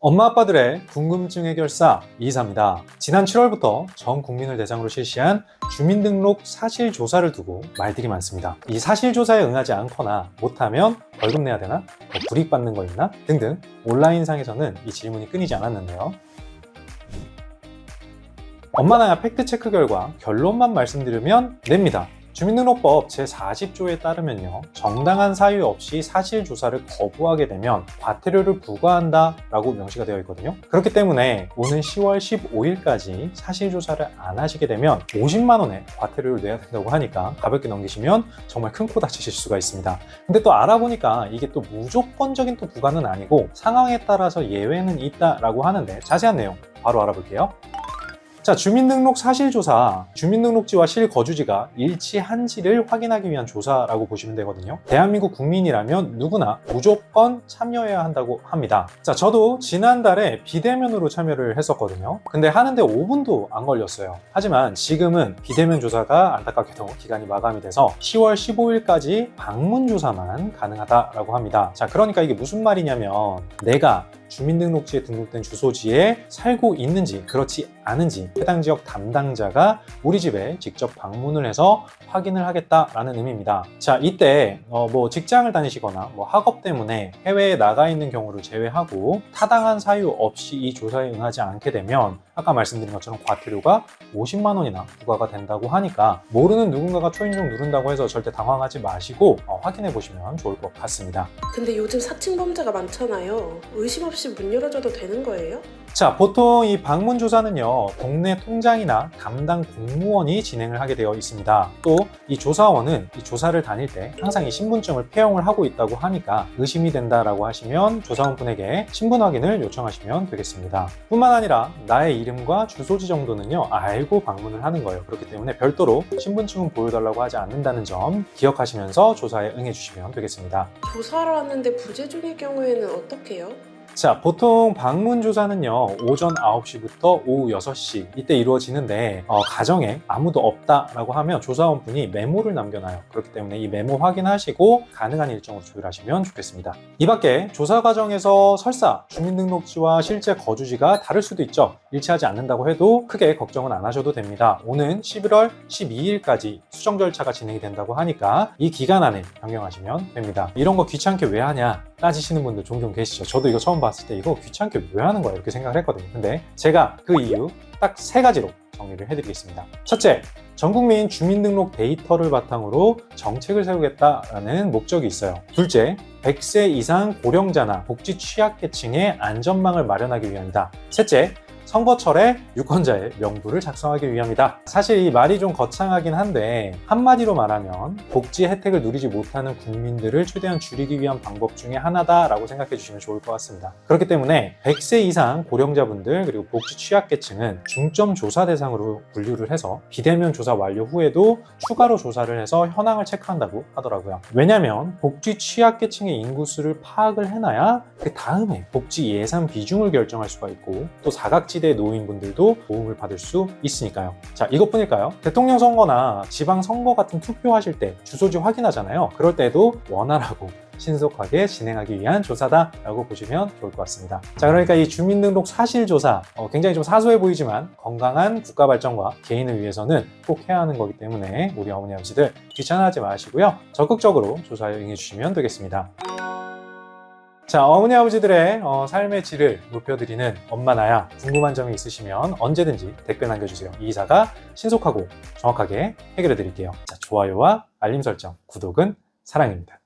엄마 아빠들의 궁금증 해결사 이사입니다. 지난 7월부터 전 국민을 대상으로 실시한 주민등록 사실조사를 두고 말들이 많습니다. 이 사실조사에 응하지 않거나 못하면 벌금 내야 되나? 불이익 받는 거 있나? 등등 온라인상에서는 이 질문이 끊이지 않았는데요. 엄마나야 팩트체크 결과 결론만 말씀드리면 냅니다. 주민등록법 제40조에 따르면요, 정당한 사유 없이 사실조사를 거부하게 되면 과태료를 부과한다 라고 명시가 되어 있거든요. 그렇기 때문에 오는 10월 15일까지 사실조사를 안 하시게 되면 50만 원의 과태료를 내야 된다고 하니까 가볍게 넘기시면 정말 큰 코 다치실 수가 있습니다. 근데 또 알아보니까 이게 또 무조건적인 또 부과는 아니고 상황에 따라서 예외는 있다라고 하는데 자세한 내용 바로 알아볼게요. 자, 주민등록 사실조사, 주민등록지와 실거주지가 일치한지를 확인하기 위한 조사라고 보시면 되거든요. 대한민국 국민이라면 누구나 무조건 참여해야 한다고 합니다. 자, 저도 지난달에 비대면으로 참여를 했었거든요. 근데 하는데 5분도 안 걸렸어요. 하지만 지금은 비대면 조사가 안타깝게도 기간이 마감이 돼서 10월 15일까지 방문조사만 가능하다라고 합니다. 자, 그러니까 이게 무슨 말이냐면 내가 주민등록지에 등록된 주소지에 살고 있는지 그렇지 않은지 해당 지역 담당자가 우리 집에 직접 방문을 해서 확인을 하겠다라는 의미입니다. 자, 이때 직장을 다니시거나 학업 때문에 해외에 나가 있는 경우를 제외하고 타당한 사유 없이 이 조사에 응하지 않게 되면 아까 말씀드린 것처럼 과태료가 50만 원이나 부과가 된다고 하니까 모르는 누군가가 초인종 누른다고 해서 절대 당황하지 마시고 확인해 보시면 좋을 것 같습니다. 근데 요즘 사칭범죄가 많잖아요. 의심 없이 문 열어줘도 되는 거예요? 자, 보통 이 방문조사는요, 동네 통장이나 담당 공무원이 진행을 하게 되어 있습니다. 또 이 조사원은 이 조사를 다닐 때 항상 이 신분증을 폐용을 하고 있다고 하니까 의심이 된다라고 하시면 조사원분에게 신분 확인을 요청하시면 되겠습니다. 뿐만 아니라 나의 이름과 주소지 정도는요, 알고 방문을 하는 거예요. 그렇기 때문에 별도로 신분증은 보여달라고 하지 않는다는 점 기억하시면서 조사에 응해주시면 되겠습니다. 조사하러 왔는데 부재 중일 경우에는 어떻게 해요? 자, 보통 방문조사는요, 오전 9시부터 오후 6시 이때 이루어지는데 가정에 아무도 없다라고 하면 조사원분이 메모를 남겨놔요. 그렇기 때문에 이 메모 확인하시고 가능한 일정으로 조율하시면 좋겠습니다. 이 밖에 조사 과정에서 설사 주민등록지와 실제 거주지가 다를 수도 있죠. 일치하지 않는다고 해도 크게 걱정은 안 하셔도 됩니다. 오는 11월 12일까지 수정 절차가 진행이 된다고 하니까 이 기간 안에 변경하시면 됩니다. 이런 거 귀찮게 왜 하냐 따지시는 분들 종종 계시죠. 저도 이거 처음 봤을 때 이거 귀찮게 왜 하는 거야 이렇게 생각을 했거든요. 근데 제가 그 이유 딱 3가지로 정리를 해드리겠습니다. 첫째, 전국민 주민등록 데이터를 바탕으로 정책을 세우겠다라는 목적이 있어요. 둘째, 100세 이상 고령자나 복지 취약계층의 안전망을 마련하기 위함이다. 셋째, 선거철에 유권자의 명부를 작성하기 위함이다. 사실 이 말이 좀 거창하긴 한데 한마디로 말하면 복지 혜택을 누리지 못하는 국민들을 최대한 줄이기 위한 방법 중에 하나다라고 생각해 주시면 좋을 것 같습니다. 그렇기 때문에 100세 이상 고령자분들 그리고 복지 취약계층은 중점 조사 대상으로 분류를 해서 비대면 조사 완료 후에도 추가로 조사를 해서 현황을 체크한다고 하더라고요. 왜냐하면 복지 취약계층의 인구수를 파악을 해놔야 그 다음에 복지 예산 비중을 결정할 수가 있고 또 사각지대 노인분들도 도움을 받을 수 있으니까요. 자, 이것뿐일까요? 대통령 선거나 지방 선거 같은 투표하실 때 주소지 확인하잖아요. 그럴 때도 원활하고 신속하게 진행하기 위한 조사다라고 보시면 좋을 것 같습니다. 자, 그러니까 이 주민등록 사실조사 굉장히 좀 사소해 보이지만 건강한 국가 발전과 개인을 위해서는 꼭 해야 하는 거기 때문에 우리 어머니 아버지들 귀찮아하지 마시고요. 적극적으로 조사에 응해주시면 되겠습니다. 자, 어머니 아버지들의 삶의 질을 높여드리는 엄마나야 궁금한 점이 있으시면 언제든지 댓글 남겨주세요. 이 이사가 신속하고 정확하게 해결해 드릴게요. 자, 좋아요와 알림 설정, 구독은 사랑입니다.